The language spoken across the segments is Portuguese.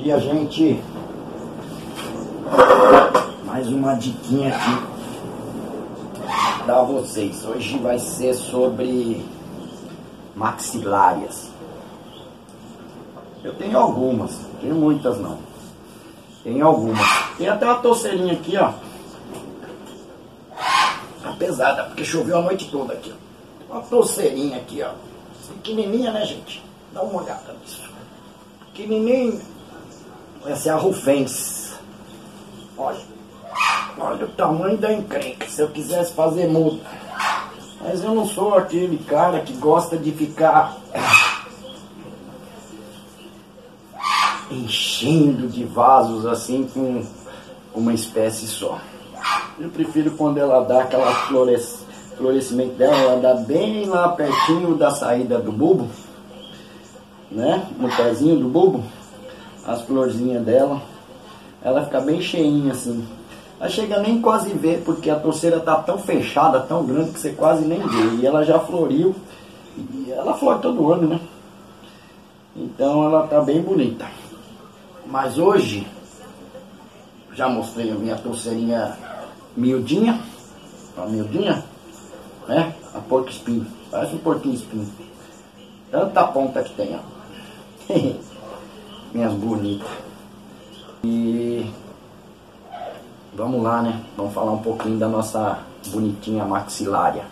E a gente, mais uma diquinha aqui para vocês. Hoje vai ser sobre maxilárias. Eu tenho algumas, tenho muitas não. Tem algumas. Tem até uma torceirinha aqui, ó. Tá pesada, porque choveu a noite toda aqui, ó. Uma torceirinha aqui, ó. Pequenininha, né, gente? Dá uma olhada nisso. Pequenininha. Essa é a Rufens. Olha. Olha o tamanho da encrenca. Se eu quisesse fazer muda. Mas eu não sou aquele cara que gosta de ficar enchendo de vasos assim com uma espécie só. Eu prefiro quando ela dá aquela florescimento dela, ela dá bem lá pertinho da saída do bulbo, né? No pezinho do bulbo, as florzinhas dela, ela fica bem cheinha assim. Ela chega nem quase ver, porque a torceira tá tão fechada, tão grande, que você quase nem vê. E ela já floriu, e ela flore todo ano, né? Então ela tá bem bonita. Mas hoje, já mostrei a minha torceirinha miudinha, a miudinha, né? A porco espinho, parece um porquinho espinho. Tanta ponta que tem, ó. Minhas bonitas. E vamos lá, né? Vamos falar um pouquinho da nossa bonitinha maxilária.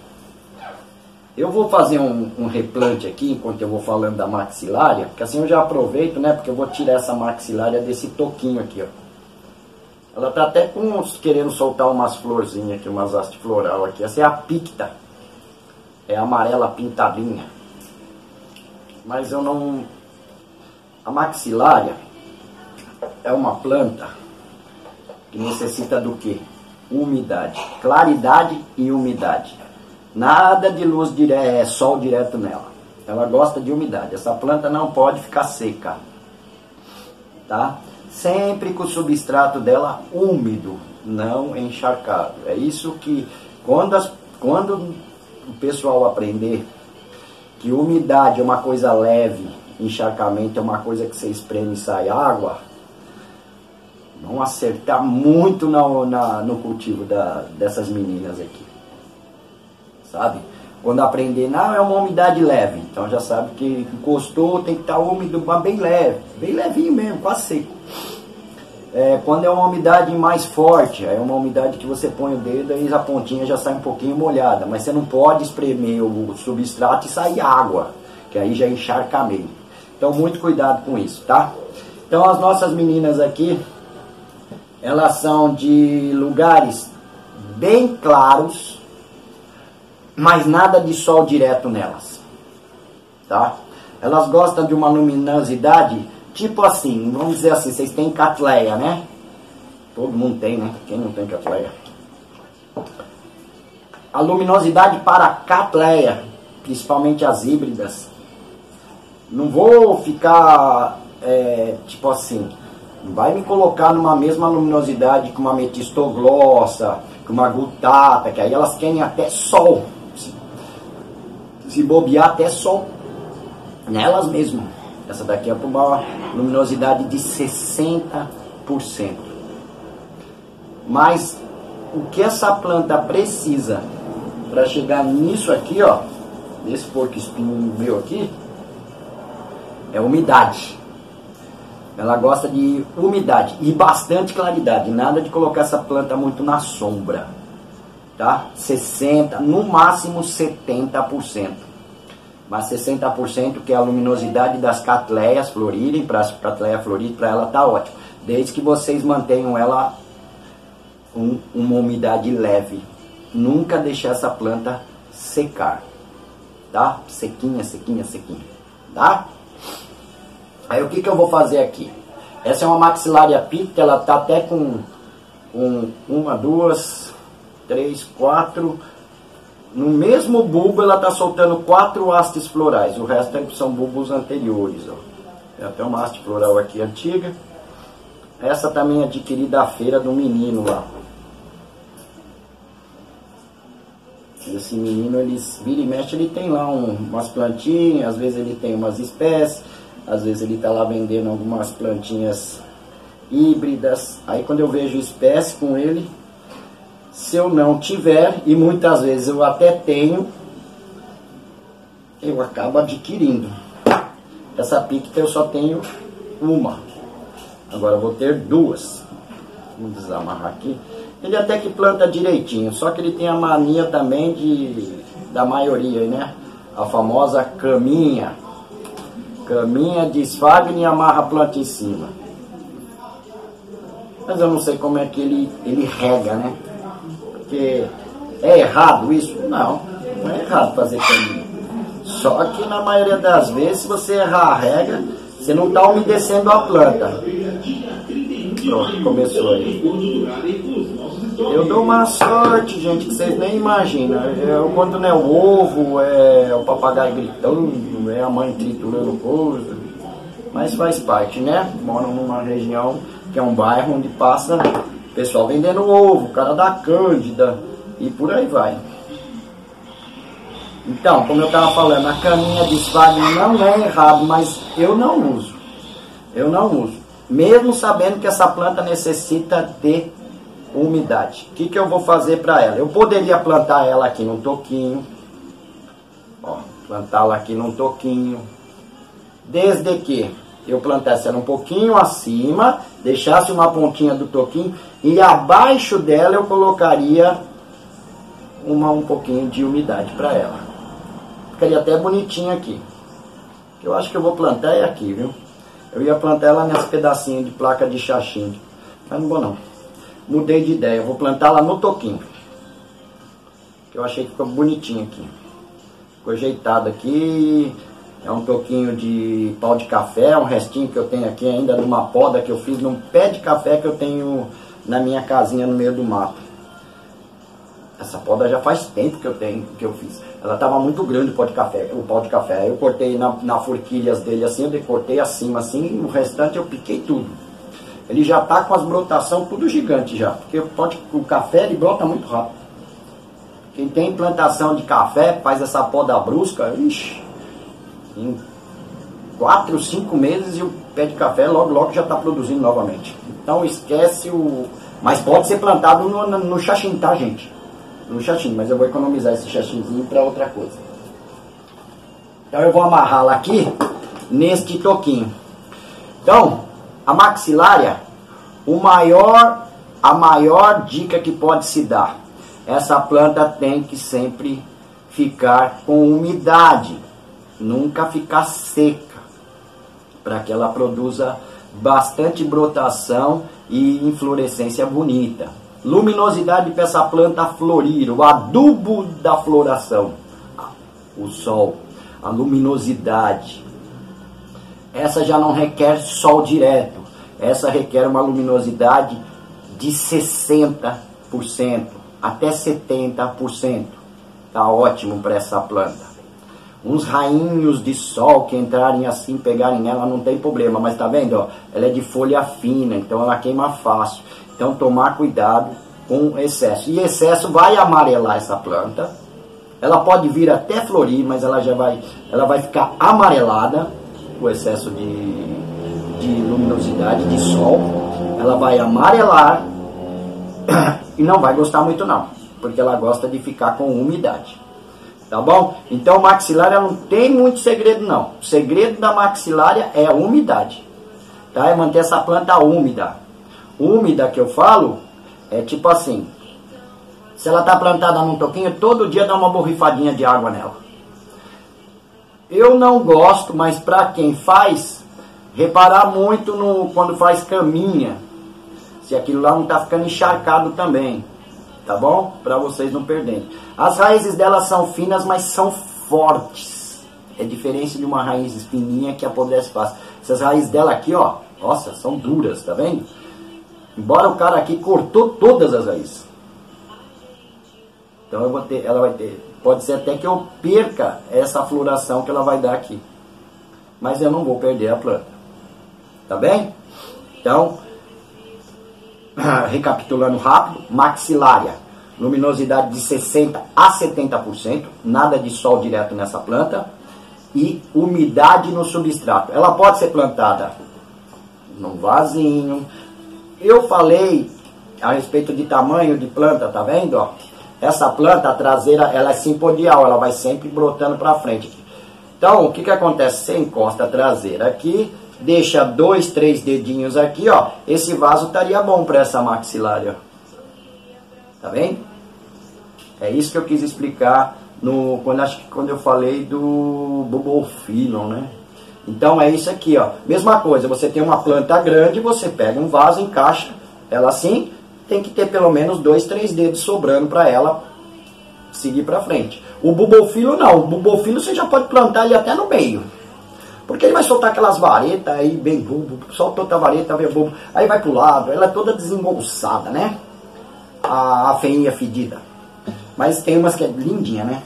Eu vou fazer um replante aqui, enquanto eu vou falando da maxilária, porque assim eu já aproveito, né? Porque eu vou tirar essa maxilária desse toquinho aqui, ó. Ela tá até querendo soltar umas florzinhas aqui, umas hastes floral aqui. Essa é a picta. É a amarela pintadinha. Mas eu não... A maxilária é uma planta que necessita do quê? Umidade. Claridade e umidade. Nada de luz direta, sol direto nela. Ela gosta de umidade. Essa planta não pode ficar seca. Tá? Sempre com o substrato dela úmido, não encharcado. É isso que, quando o pessoal aprender que umidade é uma coisa leve, encharcamento é uma coisa que você espreme e sai água, vão acertar muito no cultivo dessas meninas aqui. Sabe? Quando aprender, não, é uma umidade leve. Então já sabe que encostou, tem que estar úmido, mas bem leve. Bem levinho mesmo, quase seco. Quando é uma umidade mais forte, é uma umidade que você põe o dedo e a pontinha já sai um pouquinho molhada. Mas você não pode espremer o substrato e sair água, que aí já encharca meio. Então muito cuidado com isso, tá? Então as nossas meninas aqui, elas são de lugares bem claros, mas nada de sol direto nelas, tá? Elas gostam de uma luminosidade, tipo assim, vamos dizer assim, vocês têm catleia, né? Todo mundo tem, né? Quem não tem catleia? A luminosidade para a catleia, principalmente as híbridas, não vou ficar, tipo assim, não vai me colocar numa mesma luminosidade que uma metistoglossa, que uma gutata, que aí elas querem até sol. Se bobear até sol nelas mesmo. Essa daqui é para uma luminosidade de 60%. Mas o que essa planta precisa para chegar nisso aqui, ó, nesse porco espinho meu aqui, é umidade. Ela gosta de umidade e bastante claridade. Nada de colocar essa planta muito na sombra. Tá? 60%, no máximo 70%. Mas 60% que é a luminosidade das catleias florirem, para as catleias florirem, para ela tá ótimo. Desde que vocês mantenham ela uma umidade leve. Nunca deixar essa planta secar. Tá? Sequinha, sequinha, sequinha. Tá? Aí o que eu vou fazer aqui? Essa é uma maxilária picta, ela tá até com uma, duas, 3, 4. No mesmo bulbo ela está soltando 4 hastes florais. O resto são bulbos anteriores. Ó. Tem até uma haste floral aqui antiga. Essa também adquiri da feira do menino lá. Esse menino, ele vira e mexe, ele tem lá umas plantinhas, às vezes ele tem umas espécies. Às vezes ele está lá vendendo algumas plantinhas híbridas. Aí quando eu vejo espécie com ele, se eu não tiver, e muitas vezes eu até tenho, eu acabo adquirindo. Essa picta eu só tenho uma. Agora eu vou ter duas. Vamos desamarrar aqui. Ele até que planta direitinho, só que ele tem a mania também da maioria, né? A famosa caminha. Caminha, desfagna e amarra a planta em cima. Mas eu não sei como é que ele rega, né? Porque é errado isso? Não, não é errado fazer caminha. Só que na maioria das vezes, se você errar a regra, você não está umedecendo a planta. Pronto, começou aí. Eu dou uma sorte, gente, que vocês nem imaginam. Quando não é o ovo, é o papagaio gritando, é a mãe triturando coisa. Mas faz parte, né? Moro numa região que é um bairro onde passa o pessoal vendendo ovo, o cara da Cândida e por aí vai. Então, como eu estava falando, a caminha de esfagno não é errado, mas eu não uso. Eu não uso. Mesmo sabendo que essa planta necessita de umidade. O que eu vou fazer para ela? Eu poderia plantar ela aqui num toquinho. Ó, plantá-la aqui num toquinho. Desde que eu plantasse ela um pouquinho acima, deixasse uma pontinha do toquinho e abaixo dela eu colocaria um pouquinho de umidade para ela. Ficaria até bonitinho aqui. Eu acho que eu vou plantar é aqui, viu? Eu ia plantar ela nesse pedacinho de placa de xaxim, mas não vou não. Mudei de ideia, eu vou plantar ela no toquinho. Eu achei que ficou bonitinho aqui. Ficou ajeitado aqui. É um toquinho de pau de café, um restinho que eu tenho aqui ainda de uma poda que eu fiz num pé de café que eu tenho na minha casinha no meio do mato. Essa poda já faz tempo que eu fiz. Ela estava muito grande o pau de café. Aí eu cortei na forquilhas dele assim, eu cortei acima assim, e o restante eu piquei tudo. Ele já está com as brotações tudo gigante já, porque o café ele brota muito rápido. Quem tem plantação de café, faz essa poda brusca, ixi, em 4, 5 meses e o pé de café logo já está produzindo novamente. Então esquece Mas pode ser plantado no xaxim, tá, gente? No xaxim, mas eu vou economizar esse xaximzinho para outra coisa. Então eu vou amarrá-la aqui neste toquinho. Então, a maxilária, a maior dica que pode se dar, essa planta tem que sempre ficar com umidade, nunca ficar seca, para que ela produza bastante brotação e inflorescência bonita. Luminosidade para essa planta florir, o adubo da floração, o sol, a luminosidade. Essa já não requer sol direto, essa requer uma luminosidade de 60% até 70%. Tá ótimo para essa planta. Uns rainhos de sol que entrarem assim, pegarem nela, não tem problema, mas tá vendo? Ó, ela é de folha fina, então ela queima fácil. Então tomar cuidado com excesso. E excesso vai amarelar essa planta. Ela pode vir até florir, mas ela vai ficar amarelada, o excesso de luminosidade, de sol. Ela vai amarelar e não vai gostar muito não, porque ela gosta de ficar com umidade. Tá bom? Então maxilária não tem muito segredo não. O segredo da maxilária é a umidade. Tá? É manter essa planta úmida. Úmida que eu falo é tipo assim. Se ela tá plantada num toquinho, todo dia dá uma borrifadinha de água nela. Eu não gosto, mas para quem faz, reparar muito quando faz caminha. Se aquilo lá não tá ficando encharcado também. Tá bom? Para vocês não perderem. As raízes delas são finas, mas são fortes. É diferente de uma raiz fininha que apodrece fácil. Essas raízes dela aqui, ó, nossa, são duras, tá vendo? Embora o cara aqui cortou todas as raízes. Então ela vai ter, pode ser até que eu perca essa floração que ela vai dar aqui. Mas eu não vou perder a planta. Tá bem? Então, recapitulando rápido, maxilária, luminosidade de 60% a 70%, nada de sol direto nessa planta. e umidade no substrato. Ela pode ser plantada num vasinho. Eu falei a respeito de tamanho de planta, tá vendo? Ó? Essa planta, a traseira, ela é simpodial, ela vai sempre brotando para frente. Então, o que que acontece? Você encosta a traseira aqui, deixa 2, 3 dedinhos aqui, ó. Esse vaso estaria bom para essa maxilária. Tá vendo? É isso que eu quis explicar quando eu falei do Bulbophyllum, né? Então é isso aqui, ó. Mesma coisa, você tem uma planta grande, você pega um vaso, encaixa ela assim, tem que ter pelo menos 2, 3 dedos sobrando para ela seguir para frente. O Bulbophyllum não, o Bulbophyllum você já pode plantar ele até no meio. Porque ele vai soltar aquelas varetas aí, bem bulbo, solta outra vareta, vem bulbo, aí vai pro lado, ela é toda desengonçada, né? A feinha fedida. Mas tem umas que é lindinha, né?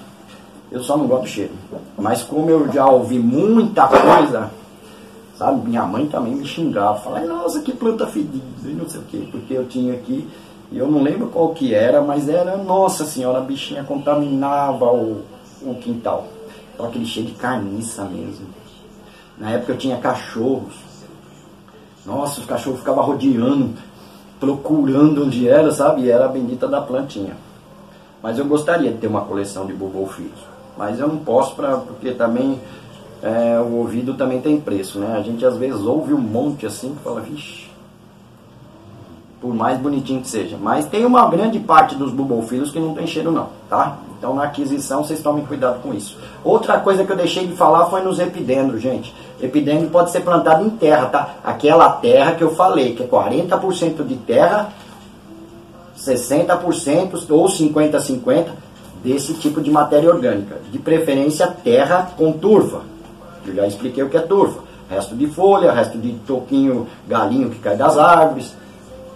Eu só não gosto do cheiro. Mas como eu já ouvi muita coisa, sabe? Minha mãe também me xingava. Falava, nossa, que planta fedida, e não sei o quê. Porque eu tinha aqui, e eu não lembro qual que era, mas era, nossa senhora, a bichinha contaminava o quintal. Então aquele cheiro de carniça mesmo. Na época eu tinha cachorros. Nossa, os cachorros ficavam rodeando, procurando onde era, sabe? E era a bendita da plantinha. Mas eu gostaria de ter uma coleção de Bulbophyllum. Mas eu não posso, porque também o ouvido também tem preço, né? A gente às vezes ouve um monte assim e fala, vixe, por mais bonitinho que seja. Mas tem uma grande parte dos Bulbophyllum que não tem cheiro não, tá? Então na aquisição vocês tomem cuidado com isso. Outra coisa que eu deixei de falar foi nos epidendros, gente. Epidendro pode ser plantado em terra, tá? Aquela terra que eu falei, que é 40% de terra, 60% ou 50-50 desse tipo de matéria orgânica. De preferência terra com turfa. Eu já expliquei o que é turfa. Resto de folha, resto de toquinho, galinho que cai das árvores,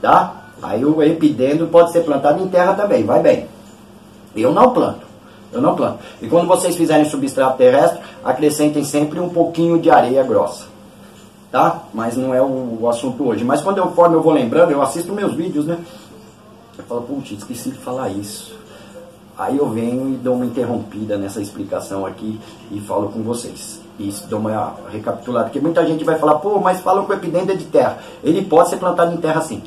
tá? Aí o epidendro pode ser plantado em terra também, vai bem. Eu não planto. E quando vocês fizerem substrato terrestre, acrescentem sempre um pouquinho de areia grossa. Tá? Mas não é o assunto hoje. Mas quando eu vou lembrando, eu assisto meus vídeos, né? Eu falo, putz, esqueci de falar isso. Aí eu venho e dou uma interrompida nessa explicação aqui e falo com vocês. E dou uma recapitulada. Porque muita gente vai falar, pô, mas fala que o epidendro é de terra. Ele pode ser plantado em terra sim.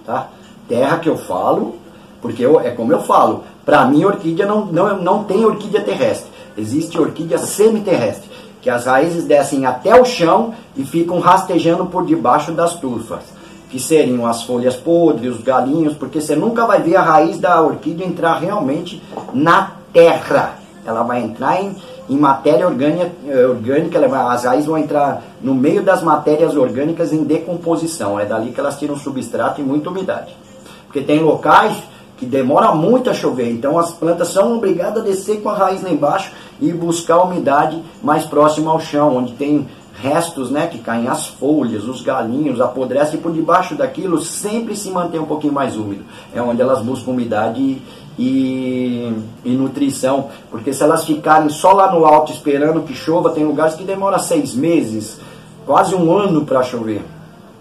Tá? Terra que eu falo, porque é como eu falo. Para mim, orquídea não tem orquídea terrestre. Existe orquídea semiterrestre. Que as raízes descem até o chão e ficam rastejando por debaixo das turfas. Que seriam as folhas podres, os galinhos, porque você nunca vai ver a raiz da orquídea entrar realmente na terra. Ela vai entrar em matéria orgânica, as raízes vão entrar no meio das matérias orgânicas em decomposição. É dali que elas tiram substrato e muita umidade. Porque tem locais que demora muito a chover, então as plantas são obrigadas a descer com a raiz lá embaixo e buscar a umidade mais próxima ao chão, onde tem restos, né, que caem as folhas, os galinhos, apodrecem, e por debaixo daquilo sempre se mantém um pouquinho mais úmido. É onde elas buscam umidade e nutrição, porque se elas ficarem só lá no alto esperando que chova, tem lugares que demora 6 meses, quase um ano para chover.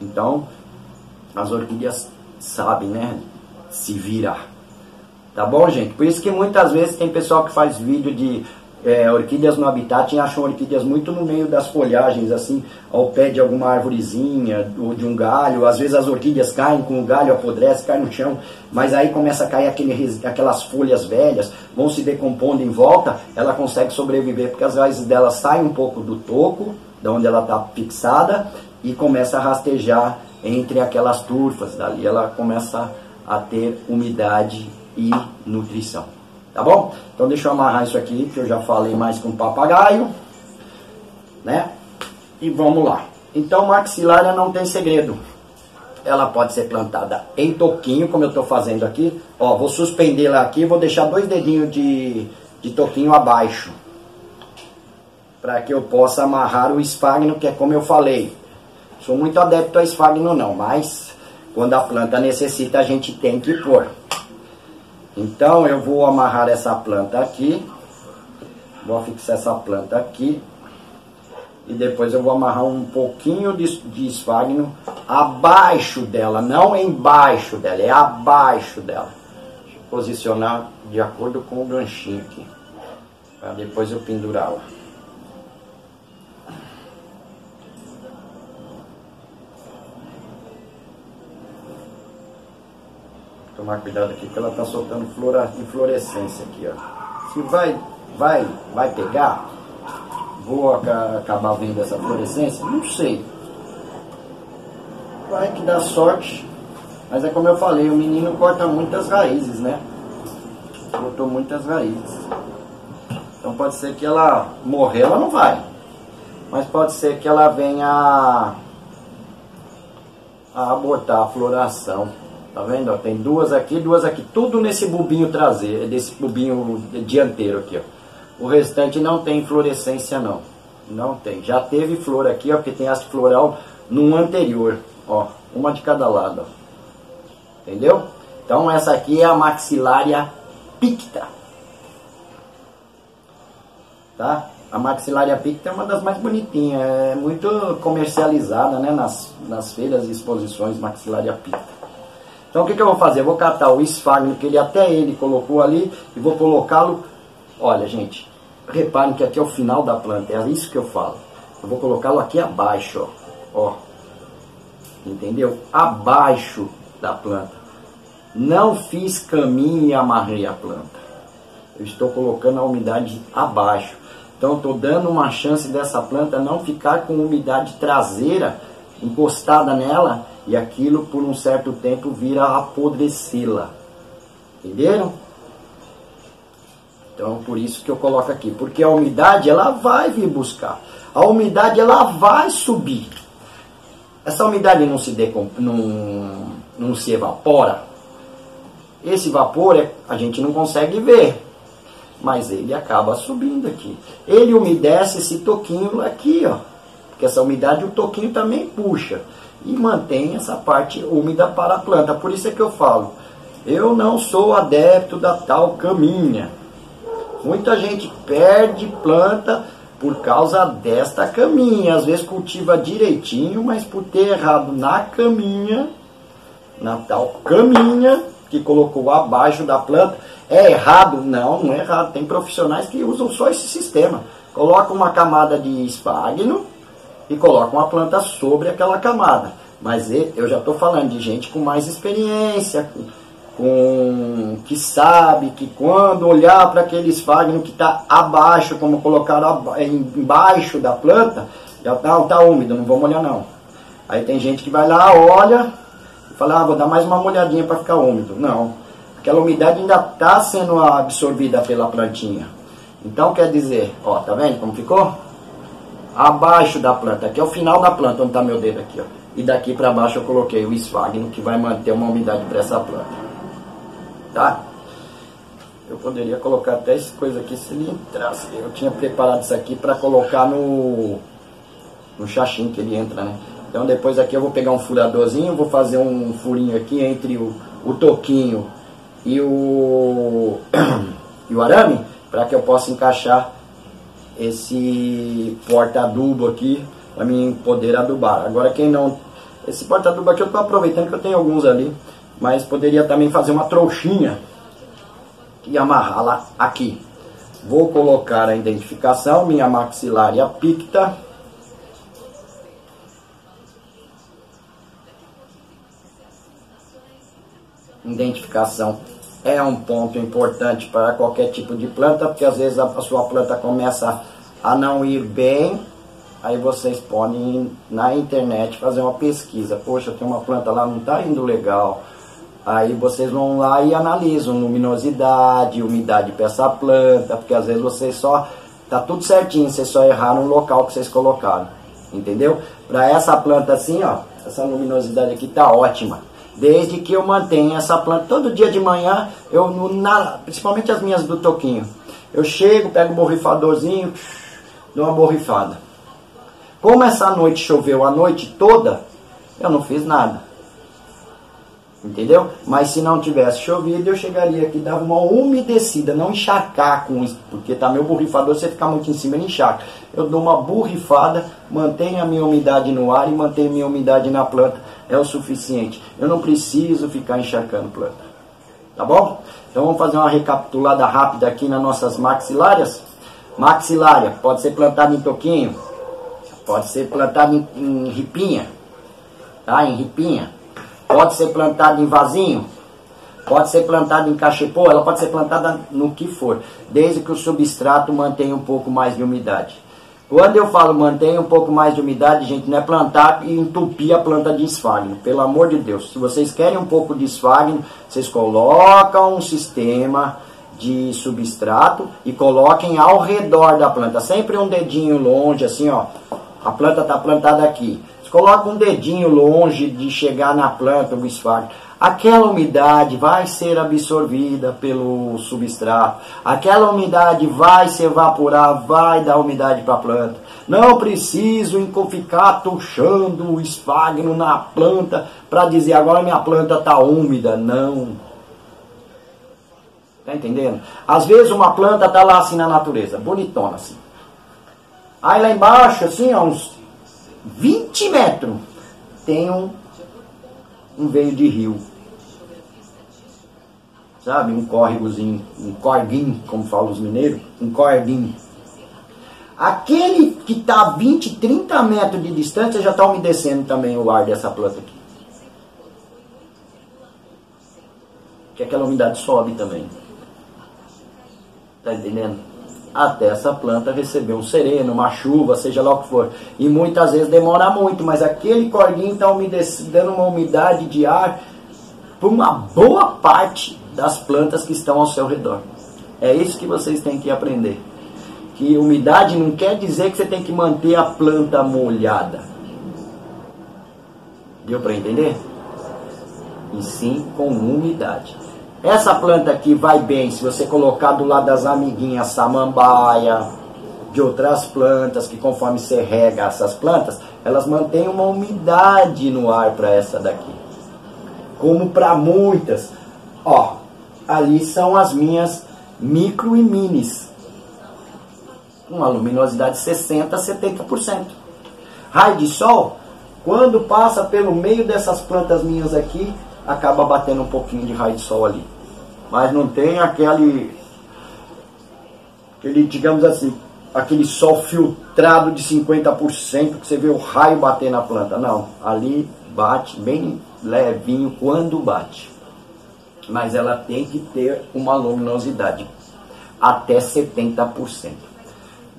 Então, as orquídeas sabem, né, se virar. Tá bom, gente? Por isso que muitas vezes tem pessoal que faz vídeo de orquídeas no habitat e acham orquídeas muito no meio das folhagens, assim, ao pé de alguma arvorezinha ou de um galho. Às vezes as orquídeas caem com o galho, apodrece, cai no chão, mas aí começa a cair aquelas folhas velhas, vão se decompondo em volta, ela consegue sobreviver, porque as raízes dela saem um pouco do toco, de onde ela está fixada, e começa a rastejar entre aquelas turfas. Dali ela começa a ter umidade e nutrição. Tá bom? Então deixa eu amarrar isso aqui, que eu já falei mais com o papagaio, né? E vamos lá. Então maxilária não tem segredo. Ela pode ser plantada em toquinho, como eu estou fazendo aqui. Ó, vou suspendê-la aqui, vou deixar 2 dedinhos de toquinho abaixo, para que eu possa amarrar o esfagno, que é como eu falei. Sou muito adepto a esfagno não, mas quando a planta necessita, a gente tem que pôr. Então eu vou amarrar essa planta aqui, vou fixar essa planta aqui, e depois eu vou amarrar um pouquinho de esfagno abaixo dela, não embaixo dela, é abaixo dela. Deixa eu posicionar de acordo com o ganchinho aqui, para depois eu pendurá-la. Tomar cuidado aqui que ela está soltando inflorescência aqui, ó. Se vai pegar, vou acabar vendo essa florescência? Não sei. Vai que dá sorte. Mas é como eu falei, o menino corta muitas raízes, né? Cortou muitas raízes. Então pode ser que ela morrer, ela não vai. Mas pode ser que ela venha a abortar a floração. Tá vendo? Ó, tem duas aqui, tudo nesse bulbinho traseiro, desse bulbinho dianteiro aqui, ó. O restante não tem inflorescência não. Não tem. Já teve flor aqui, ó, porque tem haste floral no anterior, ó, uma de cada lado, ó. Entendeu? Então essa aqui é a Maxillaria picta. Tá? A Maxillaria picta é uma das mais bonitinhas, é muito comercializada, né, nas feiras e exposições Maxillaria picta. Então o que eu vou fazer? Eu vou catar o esfagno que ele colocou ali e vou colocá-lo. Olha, gente, reparem que aqui é o final da planta, é isso que eu falo. Eu vou colocá-lo aqui abaixo, ó. Entendeu? Abaixo da planta. Não fiz caminho e amarrei a planta. Eu estou colocando a umidade abaixo. Então estou dando uma chance dessa planta não ficar com umidade traseira encostada nela e aquilo por um certo tempo vir a apodrecê-la. Entenderam? Então por isso que eu coloco aqui, porque a umidade ela vai vir buscar. A umidade ela vai subir. Essa umidade não se evapora. Esse vapor a gente não consegue ver, mas ele acaba subindo aqui. Ele umedece esse toquinho aqui, ó. Porque essa umidade o toquinho também puxa e mantém essa parte úmida para a planta. Por isso é que eu falo, eu não sou adepto da tal caminha. Muita gente perde planta por causa desta caminha. Às vezes cultiva direitinho, mas por ter errado na caminha, na tal caminha que colocou abaixo da planta, é errado? Não, não é errado. Tem profissionais que usam só esse sistema. Colocam uma camada de esfagno e colocam a planta sobre aquela camada. Mas eu já estou falando de gente com mais experiência, que sabe que quando olhar para aquele esfagno que está abaixo, como colocar embaixo da planta, já está úmido, não vou molhar não. Aí tem gente que vai lá, olha e fala, vou dar mais uma molhadinha para ficar úmido. Não, aquela umidade ainda está sendo absorvida pela plantinha. Então quer dizer, ó, tá vendo como ficou? Abaixo da planta, aqui é o final da planta, onde está meu dedo aqui, ó. E daqui para baixo eu coloquei o esfagno, que vai manter uma umidade para essa planta. Tá? Eu poderia colocar até essa coisa aqui se ele entrasse. Eu tinha preparado isso aqui para colocar no chachim que ele entra, né? Então depois aqui eu vou pegar um furadorzinho, vou fazer um furinho aqui entre o toquinho e o arame, para que eu possa encaixar esse porta-adubo aqui para mim poder adubar. Agora quem não... Esse porta-adubo aqui eu estou aproveitando que eu tenho alguns ali, mas poderia também fazer uma trouxinha e amarrá-la aqui. Vou colocar a identificação, minha Maxillaria picta. Identificação é um ponto importante para qualquer tipo de planta, porque às vezes a sua planta começa a não ir bem. Aí vocês podem ir na internet fazer uma pesquisa. Poxa, tem uma planta lá, não está indo legal. Aí vocês vão lá e analisam luminosidade, umidade para essa planta, porque às vezes vocês só... Tá tudo certinho, vocês só erraram o local que vocês colocaram. Entendeu? Para essa planta assim, ó, essa luminosidade aqui tá ótima. Desde que eu mantenha essa planta todo dia de manhã, principalmente as minhas do toquinho. Eu chego, pego um borrifadorzinho, dou uma borrifada. Como essa noite choveu a noite toda, eu não fiz nada. Entendeu? Mas se não tivesse chovido, eu chegaria aqui e dava uma umedecida, não encharcar com isso, porque tá meu borrifador, você ficar muito em cima, ele encharca. Eu dou uma borrifada, mantenho a minha umidade no ar e mantenho a minha umidade na planta, é o suficiente. Eu não preciso ficar encharcando planta. Tá bom? Então vamos fazer uma recapitulada rápida aqui nas nossas maxillárias. Maxilária pode ser plantada em toquinho, pode ser plantada em ripinha, tá? Em ripinha. Pode ser plantado em vasinho, Pode ser plantada em cachepô, ela pode ser plantada no que for, desde que o substrato mantenha um pouco mais de umidade. Quando eu falo mantenha um pouco mais de umidade, gente, não é plantar e entupir a planta de esfagno. Pelo amor de Deus, se vocês querem um pouco de esfagno, vocês colocam um sistema de substrato e coloquem ao redor da planta. Sempre um dedinho longe, assim, ó. A planta está plantada aqui. Você coloca um dedinho longe de chegar na planta, o esfagno. Aquela umidade vai ser absorvida pelo substrato. Aquela umidade vai se evaporar, vai dar umidade para a planta. Não preciso ficar tuchando o esfagno na planta para dizer agora minha planta está úmida. Não. Tá entendendo? Às vezes uma planta está lá assim na natureza, bonitona assim. Aí lá embaixo, assim, ó, uns 20 metros, tem um veio de rio. Sabe, um córregozinho, um corguinho, como falam os mineiros, um corguinho. Aquele que está a 20, 30 metros de distância já está umedecendo também o ar dessa planta aqui. Que aquela umidade sobe também. Tá entendendo? Até essa planta receber um sereno, uma chuva, seja lá o que for. E muitas vezes demora muito, mas aquele corguinho está dando uma umidade de ar por uma boa parte das plantas que estão ao seu redor. É isso que vocês têm que aprender. Que umidade não quer dizer que você tem que manter a planta molhada. Deu para entender? E sim com umidade. Essa planta aqui vai bem se você colocar do lado das amiguinhas samambaia, de outras plantas, que conforme você rega essas plantas, elas mantêm uma umidade no ar para essa daqui. Como para muitas. Ó, ali são as minhas micro e minis. Uma luminosidade de 60% a 70%. Raio de sol, quando passa pelo meio dessas plantas minhas aqui, acaba batendo um pouquinho de raio de sol ali. Mas não tem aquele, digamos assim, aquele sol filtrado de 50% que você vê o raio bater na planta. Não, ali bate bem levinho quando bate. Mas ela tem que ter uma luminosidade até 70%.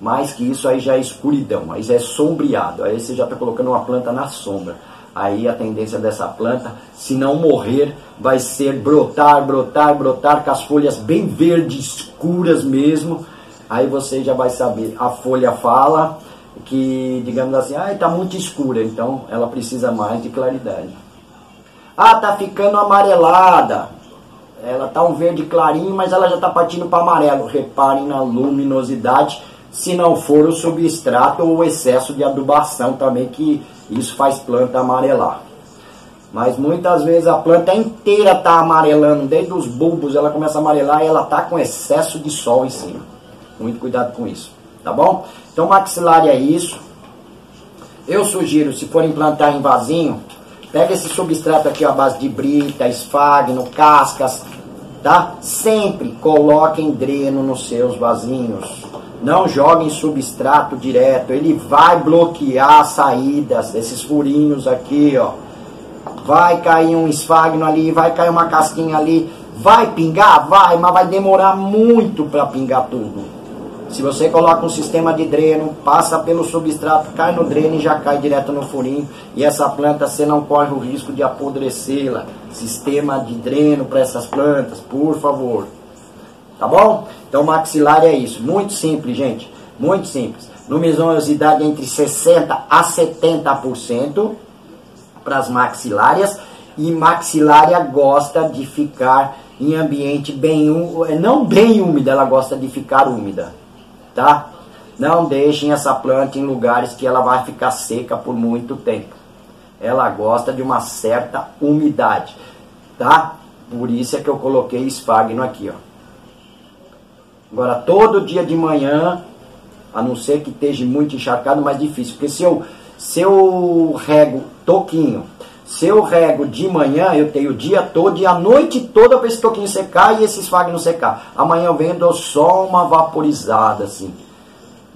Mais que isso aí já é escuridão, aí já é sombreado, aí você já está colocando uma planta na sombra. Aí a tendência dessa planta, se não morrer, vai ser brotar, brotar, brotar, com as folhas bem verdes, escuras mesmo. Aí você já vai saber, a folha fala que, digamos assim, está muito escura, então ela precisa mais de claridade. Ah, tá ficando amarelada. Ela tá um verde clarinho, mas ela já está partindo para amarelo. Reparem na luminosidade, se não for o substrato ou o excesso de adubação também, que isso faz planta amarelar. Mas muitas vezes a planta inteira está amarelando, desde os bulbos ela começa a amarelar e ela está com excesso de sol em cima. Muito cuidado com isso, tá bom? Então maxilária é isso. Eu sugiro, se forem plantar em vasinho, pega esse substrato aqui à base de brita, esfagno, cascas, tá? Sempre coloquem dreno nos seus vasinhos. Não joguem substrato direto, ele vai bloquear as saídas, esses furinhos aqui, ó. Vai cair um esfagno ali, vai cair uma casquinha ali, vai pingar? Vai, mas vai demorar muito para pingar tudo. Se você coloca um sistema de dreno, passa pelo substrato, cai no dreno e já cai direto no furinho. E essa planta você não corre o risco de apodrecê-la. Sistema de dreno para essas plantas, por favor. Tá bom? Então maxilar é isso. Muito simples, gente. Muito simples. Luminosidade entre 60% a 70% para as maxilárias. E maxilária gosta de ficar em ambiente bem úmido. Não bem úmida, ela gosta de ficar úmida. Tá? Não deixem essa planta em lugares que ela vai ficar seca por muito tempo. Ela gosta de uma certa umidade. Tá? Por isso é que eu coloquei esfagno aqui, ó. Agora, todo dia de manhã, a não ser que esteja muito encharcado, mais difícil. Porque se eu rego toquinho, se eu rego de manhã, eu tenho o dia todo e a noite toda para esse toquinho secar e esse esfagno secar. Amanhã eu venho e dou só uma vaporizada, assim.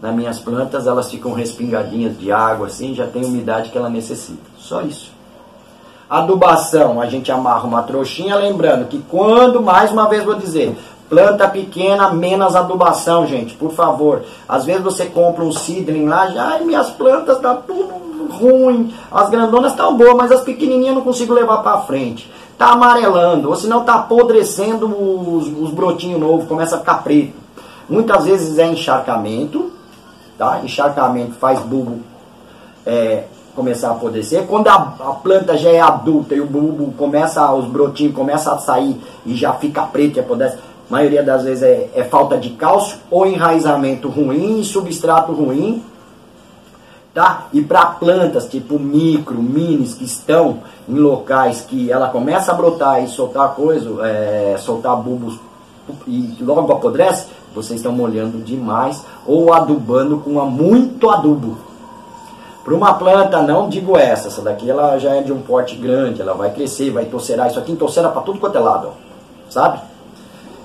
Nas minhas plantas, elas ficam respingadinhas de água, assim, já tem a umidade que ela necessita. Só isso. Adubação, a gente amarra uma trouxinha, lembrando que quando, mais uma vez vou dizer, planta pequena, menos adubação, gente, por favor. Às vezes você compra um seedling lá, já, ai, minhas plantas tá tudo ruim, as grandonas estão boas, mas as pequenininhas eu não consigo levar para frente. Tá amarelando, ou senão tá apodrecendo os brotinhos novos, começa a ficar preto. Muitas vezes é encharcamento, tá? Encharcamento faz bulbo começar a apodrecer. Quando a planta já é adulta e o bulbo começa, os brotinhos começam a sair e já fica preto e apodrece, a maioria das vezes é falta de cálcio ou enraizamento ruim, substrato ruim, tá? E para plantas tipo micro, minis, que estão em locais que ela começa a brotar e soltar soltar bulbos e logo apodrece, vocês estão molhando demais ou adubando com muito adubo. Para uma planta, não digo essa daqui ela já é de um porte grande, ela vai crescer, vai torcerar, isso aqui torcera para tudo quanto é lado, ó, sabe?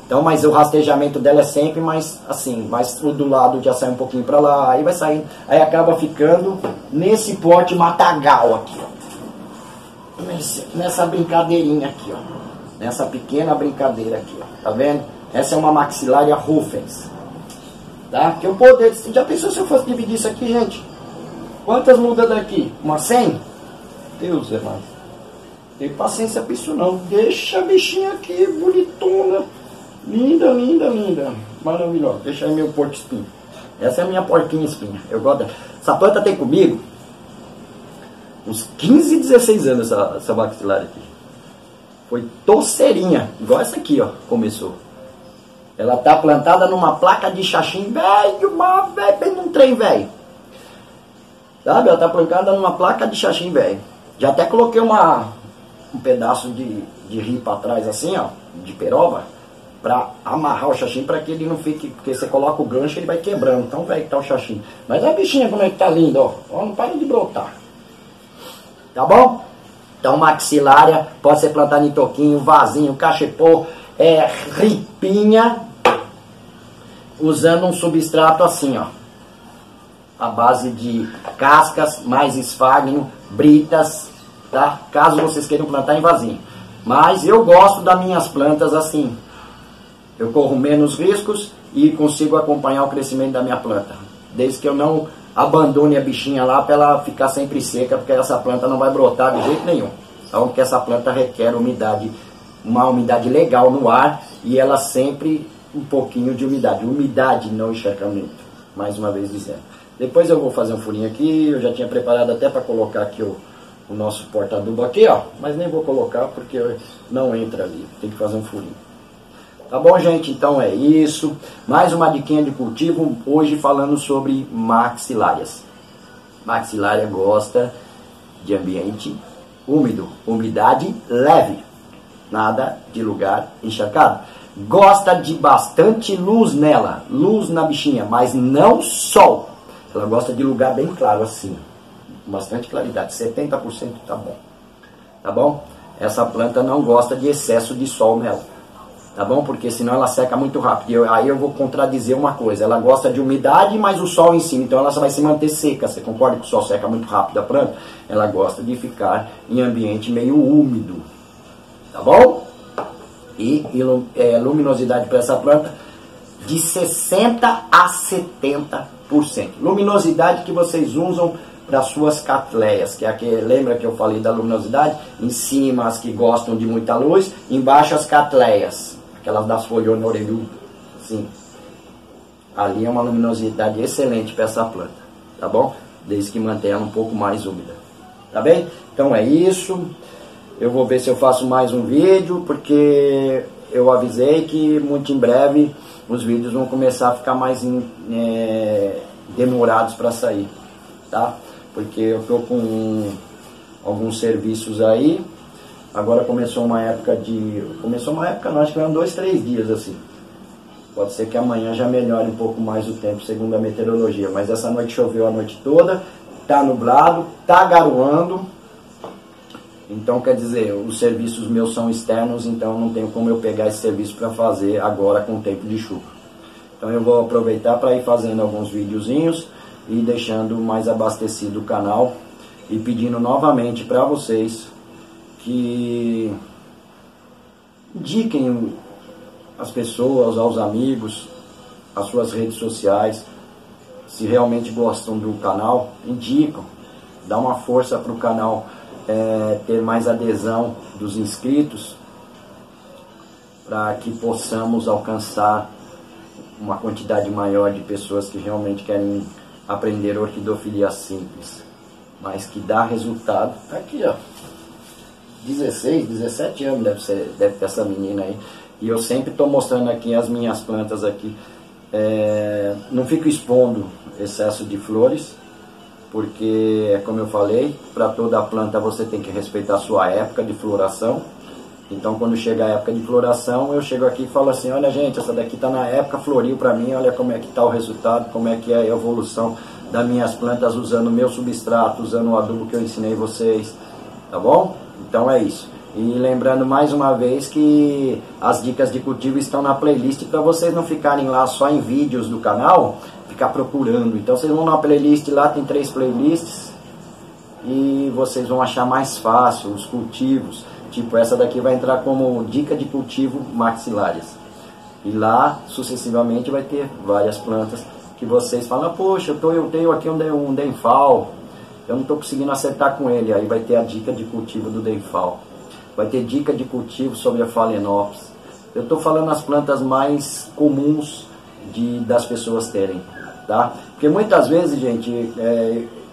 Então, mas o rastejamento dela é sempre mais assim, mais o do lado já sai um pouquinho para lá, aí vai saindo, aí acaba ficando nesse porte matagal aqui, ó. Nessa brincadeirinha aqui, ó. Nessa pequena brincadeira aqui, ó. Tá vendo? Essa é uma maxilária rufens, tá? Que eu poder, já pensou se eu fosse dividir isso aqui, gente? Quantas mudas daqui? Uma 100? Deus é mais. Tem paciência pra isso não. Deixa a bichinha aqui, bonitona. Linda, linda, linda. Maravilhosa. Deixa aí meu porco-espinho. Essa é a minha porquinha espinha. Eu gosto dela. Essa planta tem comigo uns 15, 16 anos, essa maxilária aqui. Foi torceirinha. Igual essa aqui, ó. Começou. Ela tá plantada numa placa de xaxim velho, bem num trem velho. Sabe? Ela tá plantada numa placa de xaxim velho. Já até coloquei um pedaço de ripa atrás assim, ó, de peroba, pra amarrar o xaxim para que ele não fique, porque você coloca o gancho ele vai quebrando, tão velho que tá o xaxim. Mas a bichinha como é que tá linda, ó, não para de brotar. Tá bom? Então maxilária, pode ser plantada em toquinho, vasinho, cachepô, ripinha, usando um substrato assim, ó. A base de cascas, mais esfagno, britas, tá? Caso vocês queiram plantar em vasinho. Mas eu gosto das minhas plantas assim. Eu corro menos riscos e consigo acompanhar o crescimento da minha planta. Desde que eu não abandone a bichinha lá para ela ficar sempre seca, porque essa planta não vai brotar de jeito nenhum. Então, porque essa planta requer umidade, uma umidade legal no ar e ela sempre um pouquinho de umidade. Umidade, não encharcamento. Mais uma vez dizendo. Depois eu vou fazer um furinho aqui, eu já tinha preparado até para colocar aqui o nosso porta-adubo aqui, ó. Mas nem vou colocar porque não entra ali, tem que fazer um furinho. Tá bom, gente? Então é isso. Mais uma diquinha de cultivo, hoje falando sobre maxilárias. Maxilária gosta de ambiente úmido, umidade leve, nada de lugar encharcado. Gosta de bastante luz nela, luz na bichinha, mas não sol. Ela gosta de lugar bem claro assim, com bastante claridade, 70% tá bom. Tá bom? Essa planta não gosta de excesso de sol nela. Tá bom? Porque senão ela seca muito rápido. Aí eu vou contradizer uma coisa. Ela gosta de umidade, mas o sol em cima. Então ela só vai se manter seca. Você concorda que o sol seca muito rápido a planta? Ela gosta de ficar em ambiente meio úmido. Tá bom? E luminosidade para essa planta de 60% a 70%. Luminosidade que vocês usam para suas catleias, que é aqui, lembra que eu falei da luminosidade? Em cima as que gostam de muita luz, embaixo as catleias, aquelas das folhonas orelhudas, assim. Ali é uma luminosidade excelente para essa planta, tá bom? Desde que mantenha ela um pouco mais úmida, tá bem? Então é isso, eu vou ver se eu faço mais um vídeo, porque eu avisei que muito em breve os vídeos vão começar a ficar mais demorados para sair, tá? Porque eu tô com alguns serviços aí. Agora começou uma época não, acho que eram 2, 3 dias assim. Pode ser que amanhã já melhore um pouco mais o tempo, segundo a meteorologia. Mas essa noite choveu a noite toda, tá nublado, tá garoando. Então quer dizer, os serviços meus são externos, então não tenho como eu pegar esse serviço para fazer agora com o tempo de chuva. Então eu vou aproveitar para ir fazendo alguns videozinhos e deixando mais abastecido o canal e pedindo novamente para vocês que indiquem as pessoas, aos amigos, as suas redes sociais. Se realmente gostam do canal, indicam, dá uma força para o canal ter mais adesão dos inscritos, para que possamos alcançar uma quantidade maior de pessoas que realmente querem aprender orquidofilia simples, mas que dá resultado. Tá aqui, ó, 16, 17 anos deve ter essa menina aí, e eu sempre estou mostrando aqui as minhas plantas aqui. Não fico expondo excesso de flores, porque, como eu falei, para toda planta você tem que respeitar a sua época de floração. Então, quando chega a época de floração, eu chego aqui e falo assim: olha gente, essa daqui está na época, floriu para mim, olha como é que está o resultado, como é que é a evolução das minhas plantas usando o meu substrato, usando o adubo que eu ensinei vocês, tá bom? Então é isso. E lembrando mais uma vez que as dicas de cultivo estão na playlist, para vocês não ficarem lá só em vídeos do canal, ficar procurando. Então vocês vão na playlist, lá tem 3 playlists, e vocês vão achar mais fácil os cultivos. Tipo, essa daqui vai entrar como dica de cultivo maxilárias. E lá, sucessivamente, vai ter várias plantas que vocês falam: poxa, eu tenho aqui um Denfal, eu não estou conseguindo acertar com ele. Aí vai ter a dica de cultivo do Denfal. Vai ter dica de cultivo sobre a Phalaenopsis. Eu estou falando as plantas mais comuns das pessoas terem, tá? Porque muitas vezes, gente,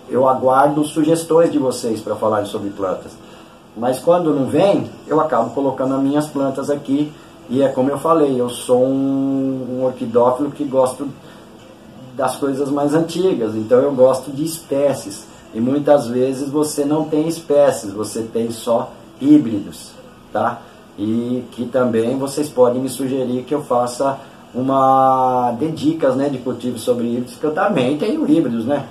eu aguardo sugestões de vocês para falarem sobre plantas. Mas quando não vem, eu acabo colocando as minhas plantas aqui. E é como eu falei, eu sou um orquidófilo que gosto das coisas mais antigas. Então eu gosto de espécies. E muitas vezes você não tem espécies, você tem só híbridos, tá? E que também vocês podem me sugerir que eu faça de dicas, né, de cultivo sobre híbridos, que eu também tenho híbridos, né?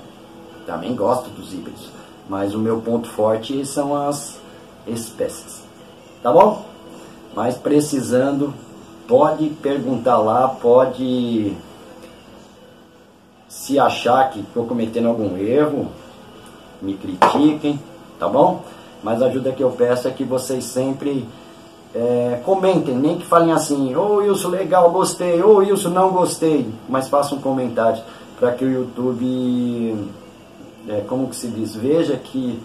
Também gosto dos híbridos. Mas o meu ponto forte são as espécies, tá bom? Mas precisando, pode perguntar lá, pode, se achar que estou cometendo algum erro, me critiquem, tá bom? Mas a ajuda que eu peço é que vocês sempre comentem, nem que falem assim: ô Wilson, legal, gostei, ô Wilson, não gostei, mas façam comentários, para que o YouTube, como que se diz, veja que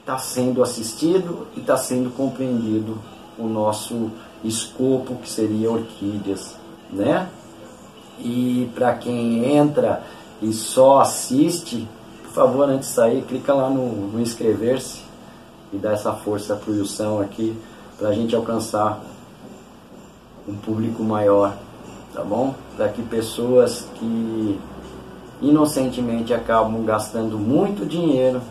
está sendo assistido e está sendo compreendido o nosso escopo, que seria orquídeas, né? E para quem entra e só assiste, por favor, antes de sair, clica lá no inscrever-se e dá essa força para o Wilson aqui, para a gente alcançar um público maior, tá bom? Para que pessoas que inocentemente acabam gastando muito dinheiro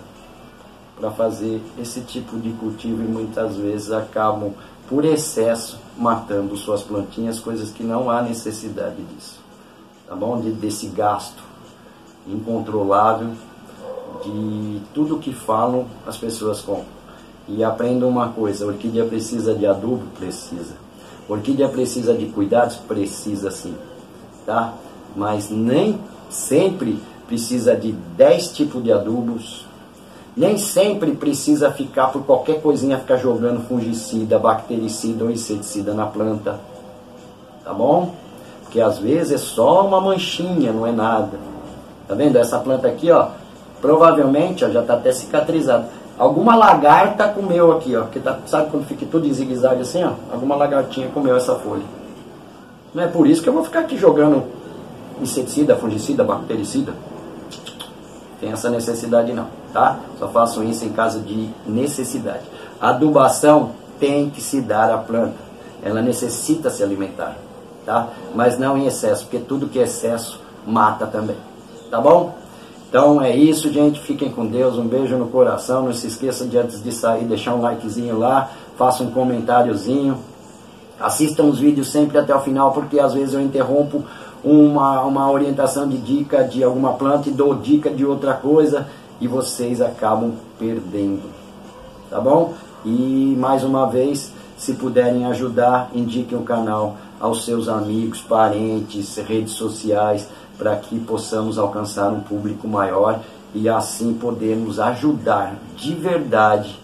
para fazer esse tipo de cultivo, e muitas vezes acabam, por excesso, matando suas plantinhas, coisas que não há necessidade disso, tá bom? Desse gasto incontrolável, de tudo que falam as pessoas compram. E aprendam uma coisa: a orquídea precisa de adubo? Precisa. A orquídea precisa de cuidados? Precisa sim, tá? Mas nem sempre precisa de 10 tipos de adubos. Nem sempre precisa ficar, por qualquer coisinha, ficar jogando fungicida, bactericida ou inseticida na planta, tá bom? Porque às vezes é só uma manchinha, não é nada. Tá vendo? Essa planta aqui, ó, provavelmente, ó, já está até cicatrizada. Alguma lagarta comeu aqui, ó, porque sabe quando fica tudo em zigue-zague assim, ó? Alguma lagartinha comeu essa folha. Não é por isso que eu vou ficar aqui jogando inseticida, fungicida, bactericida. Tem essa necessidade não, tá? Só faço isso em caso de necessidade. A adubação tem que se dar à planta. Ela necessita se alimentar, tá? Mas não em excesso, porque tudo que é excesso mata também, tá bom? Então é isso, gente. Fiquem com Deus. Um beijo no coração. Não se esqueçam de, antes de sair, deixar um likezinho lá. Faça um comentáriozinho. Assistam os vídeos sempre até o final, porque às vezes eu interrompo uma orientação de dica de alguma planta e dou dica de outra coisa e vocês acabam perdendo, tá bom? E mais uma vez, se puderem ajudar, indiquem o canal aos seus amigos, parentes, redes sociais, para que possamos alcançar um público maior e assim podermos ajudar de verdade